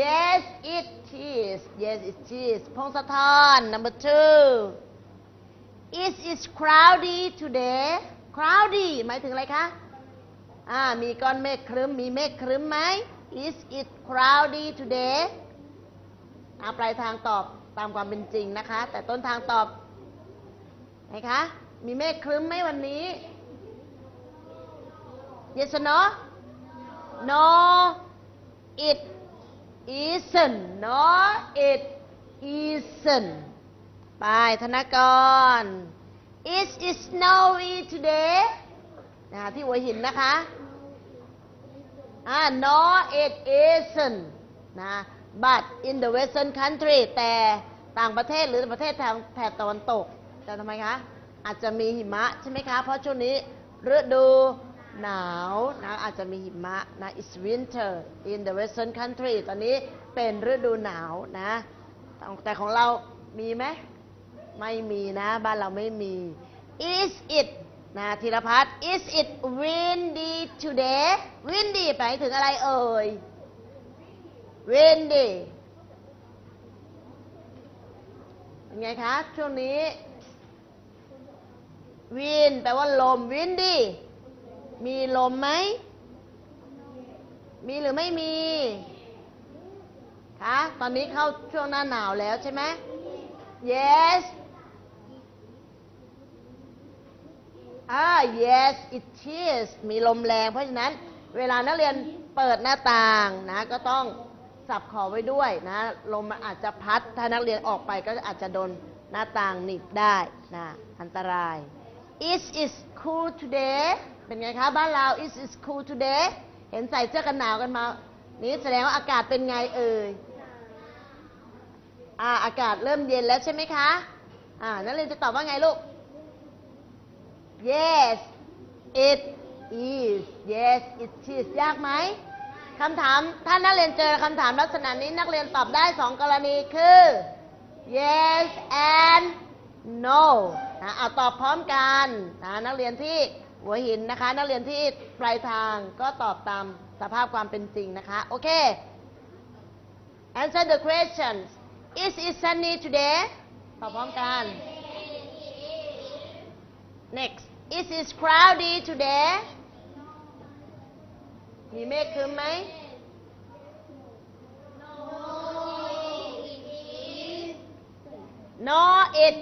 yes it is yes it is พงศธร number 2 is cloudy today cloudy หมายถึงอะไรคะมีก้อนเมฆครึ้มมีเมฆครึ้มไหม is it cloudy today ปลายทางตอบตามความเป็นจริงนะคะแต่ต้นทางตอบไหนคะมีเมฆครึ้มไหมวันนี้ yes or no no it isn't no it isn't ไปธนกร is it snowy today ที่หัวหินนะคะ no it isn't นะ but in the western country แต่ต่างประเทศหรือประเทศแถบตะวันตกจะทำไมคะอาจจะมีหิมะใช่ไหมคะเพราะช่วงนี้ฤดูหนาวนะอาจจะมีหิมะนะ it's winter in the western country ตอนนี้เป็นฤดูหนาวนะแต่ของเรามีไหมไม่มีนะบ้านเราไม่มี is it นะธีรพัฒน์ is it windy today windy ไปถึงอะไรเอ่ย windy เป็นไงคะช่วงนี้ wind แปลว่าลม windy มีลมไหมมีหรือไม่มีคะตอนนี้เข้าช่วงหน้าหนาวแล้วใช่ไหม yes yes it is มีลมแรงเพราะฉะนั้นเวลานักเรียนเปิดหน้าต่างนะก็ต้องสับขอไว้ด้วยนะลมมันอาจจะพัดถ้านักเรียนออกไปก็อาจจะโดนหน้าต่างหนีบได้นะอันตราย is cool today เป็นไงคะบ้านเรา is cool today เห็นใส่เสื้อกันหนาวกันมานี่แสดงว่าอากาศเป็นไงเอ่ยอากาศเริ่มเย็นแล้วใช่ไหมคะนักเรียนจะตอบว่าไงลูก yes it is yes it is ยากไหมคำถามถ้านักเรียนเจอคำถามลักษณะนี้นักเรียนตอบได้2กรณีคือ yes and no เอาตอบพร้อมกันนักเรียนที่หัวหินนะคะนักเรียนที่ปลายทางก็ตอบตามสภาพความเป็นจริงนะคะโอเค answer the questions is it sunny today ตอบพร้อมกัน next is it cloudy today มีเมฆครึ้มไหม no it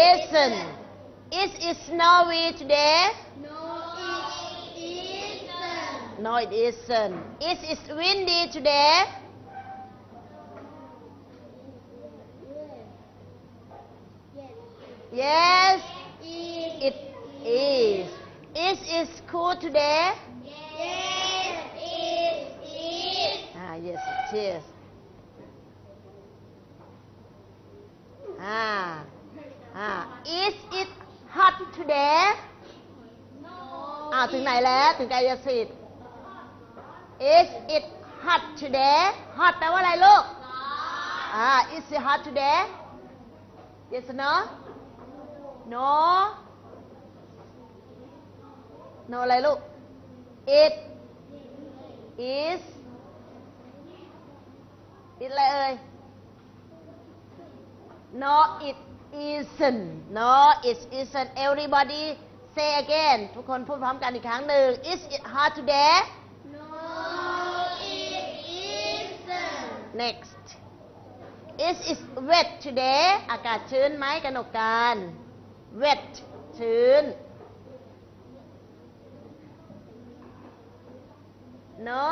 isn't is it snowy today no it isn't is it windy today yes it is it cool today Yes, it is. yes it is is it hot today ถึงไหนแล้วถึงกายสิทธิ์ is it hot today hot แปลว่าอะไรลูกis it hot today yes or no no no อะไรลูก it is อะไรเอ่ย no it isn't no it isn't everybody say again ทุกคนพูดพร้อมกันอีกครั้งหนึ่ง is it hot today No, it isn't. next is it wet today อากาศชื้นไหมกนกการ wet ชื้น no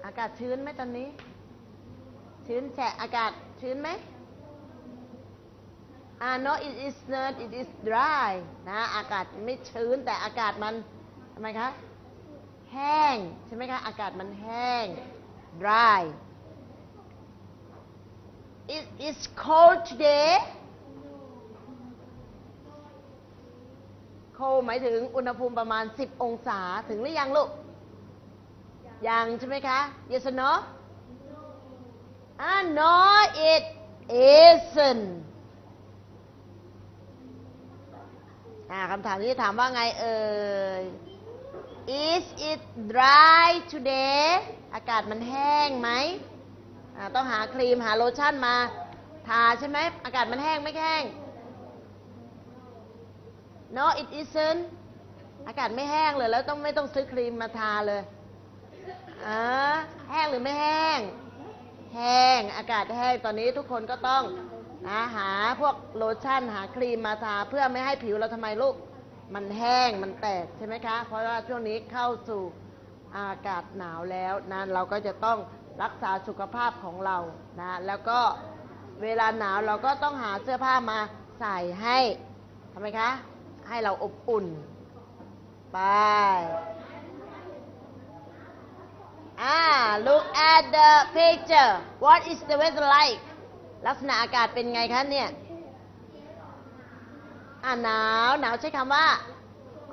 อากาศชื้นไหมตอนนี้ชื้นแฉะอากาศชื้นไหมno it is not it is dry นะอากาศไม่ชื้นแต่อากาศมันทำไมคะแห้งใช่ไหมคะอากาศมันแห้ง dry it is cold today cold หมายถึงอุณหภูมิประมาณ10องศาถึงหรือยังลูกยังใช่ไหมคะ yes or no no it isn't คำถามนี้ถามว่าไงเอ่ย Is it dry today อากาศมันแห้งไหมต้องหาครีมหาโลชั่นมาทาใช่ไหมอากาศมันแห้งไม่แห้ง No it isn't อากาศไม่แห้งเลยแล้วไม่ต้องซื้อครีมมาทาเลยแห้งหรือไม่แห้งแห้งอากาศแห้งตอนนี้ทุกคนก็ต้องหาพวกโลชั่นหาครีมมาทาเพื่อไม่ให้ผิวเราทำไมลูกมันแห้งมันแตกใช่ไหมคะเพราะว่าช่วงนี้เข้าสู่อากาศหนาวแล้วนะเราก็จะต้องรักษาสุขภาพของเรานะแล้วก็เวลาหนาวเราก็ต้องหาเสื้อผ้ามาใส่ให้ทำไมคะให้เราอบอุ่นไปlook at the picture what is the weather like ลักษณะอากาศเป็นไงคะเนี่ยหนาวใช้คำว่า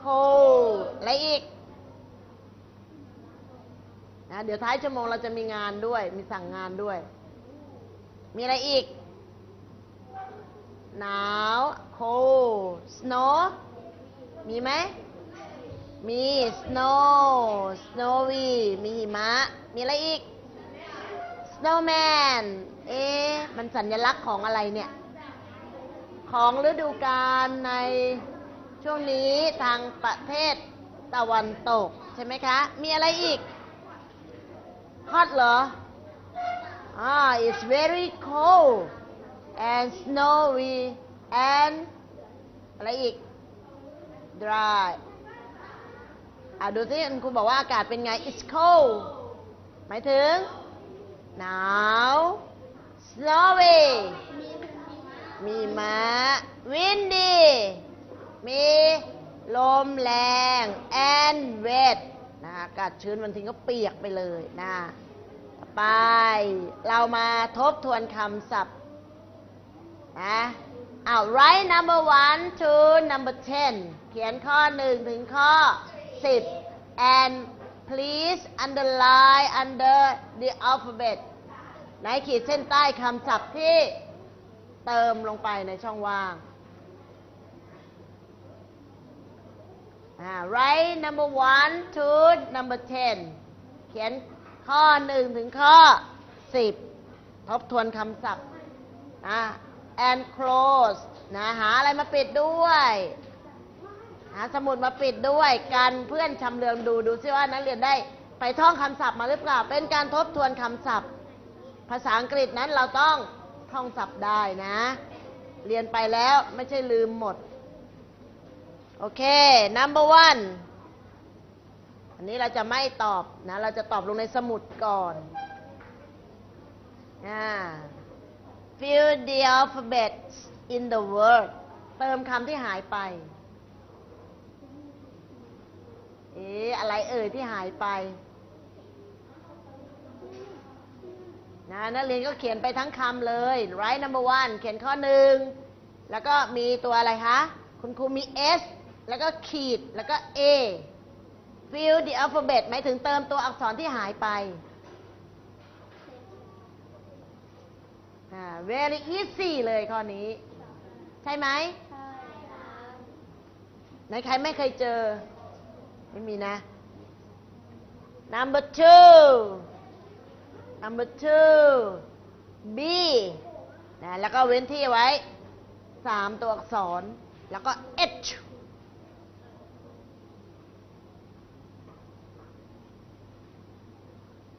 cold อะไรอีกเดี๋ยวท้ายชั่วโมงเราจะมีงานด้วยมีสั่งงานด้วยมีอะไรอีกหนาว cold snow มีไหมมี snowy มีหิมะมีอะไรอีก snowman มันสัญลักษณ์ของอะไรเนี่ยของฤดูกาลในช่วงนี้ทางประเทศตะวันตกใช่ไหมคะมีอะไรอีก hot เหรอit's very cold and snowy and อะไรอีก dryดูสิครูบอกว่าอากาศเป็นไง it's cold หมายถึงหนาว snowy มีม้า windy มีลมแรง and wet อากาศชื้นวันทิ้งก็เปียกไปเลยไปเรามาทบทวนคำศัพท์write number 1 to number 10 เขียนข้อ 1 ถึงข้อ 10 and please underline under the alphabet ไหนขีดเส้นใต้คำศัพท์ที่เติมลงไปในช่องว่างwrite number 1 to number 10 เขียนข้อ 1 ถึงข้อ 10 ทบทวนคำศัพท์and close หาอะไรมาปิดด้วยหาสมุดมาปิดด้วยกันเพื่อนชำเลืองดูซิว่านักเรียนได้ไปท่องคำศัพท์มาหรือเปล่าเป็นการทบทวนคำศัพท์ภาษาอังกฤษนั้นเราต้องท่องศัพท์ได้นะเรียนไปแล้วไม่ใช่ลืมหมดโอเค number 1 อันนี้เราจะไม่ตอบนะเราจะตอบลงในสมุดก่อนfill the alphabets in the word เติมคำที่หายไปอะไรที่หายไปนักเรียนก็เขียนไปทั้งคำเลย write number 1 เขียนข้อ 1แล้วก็มีตัวอะไรคะคุณครูมี S แล้วก็ขีดแล้วก็ A fill the alphabet หมายถึงเติมตัวอักษรที่หายไปvery easy เลยข้อนี้ใช่ไหมไหนใครไม่เคยเจอไม่มีนะ number 2 B แล้วก็เว้นที่ไว้3ตัวอักษรแล้วก็ H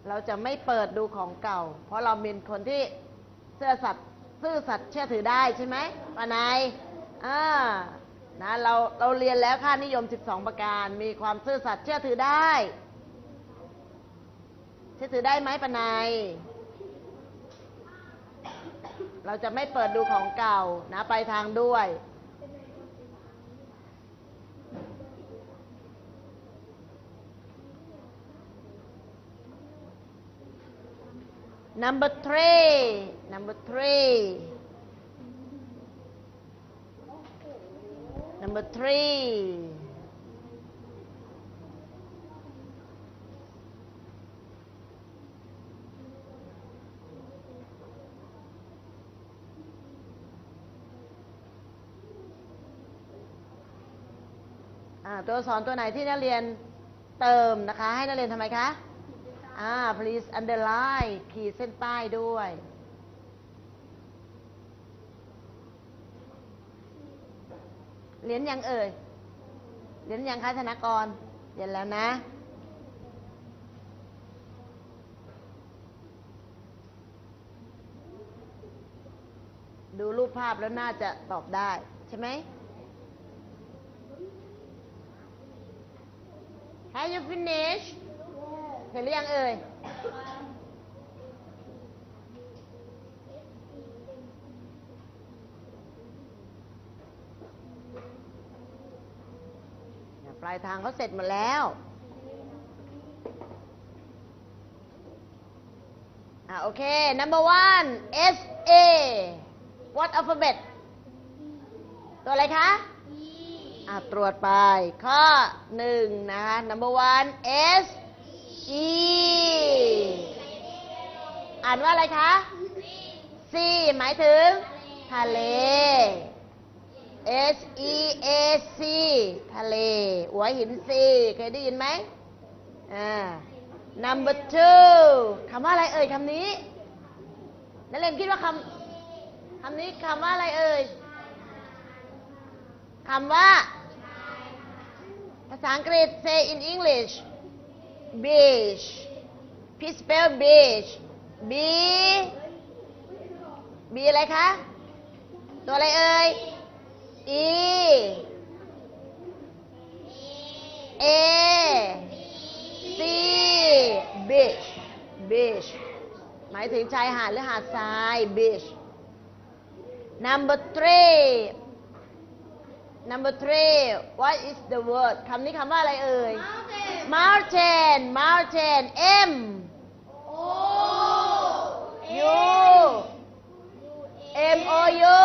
เราจะไม่เปิดดูของเก่าเพราะเราเป็นคนที่ซื่อสัตย์เชื่อถือได้ใช่ไหมป้านายเราเรียนแล้วค่านิยม12ประการมีความซื่อสัตย์เชื่อถือได้ไหมป้านายเราจะไม่เปิดดูของเก่านะไปทางด้วย number 3 number 3 ตัวอักษรตัวไหนที่นักเรียน เติมนะคะ ให้นักเรียนทำไมคะplease underline ขีดเส้นใต้ด้วยเรียนยังเอ่ยเรียนยังคะธนากรเรียนแล้วนะดูรูปภาพแล้วน่าจะตอบได้ใช่ไหม Have you finished เห็นหรือยังเอ่ยปลายทางเขาเสร็จหมดแล้วโอเค number one S A what alphabet ตัวอะไรคะตรวจไปข้อ1นะคะ number one S E อ่านว่าอะไรคะ C หมายถึงทะเล S E A C ทะเลหัวหิน C เคยได้ยินไหมnumber two คำว่าอะไรเอ่ยคำนี้นักเรียนคิดว่าคำนี้คำว่าอะไรเอ่ยคำว่าภาษาอังกฤษ say in English beach please spell beach B อะไรคะตัวอะไรเอ่ย E A C beach หมายถึงชายหาดหรือหาดทราย beach number three what is the word คำนี้คำว่าอะไรเอ่ย mountain M O U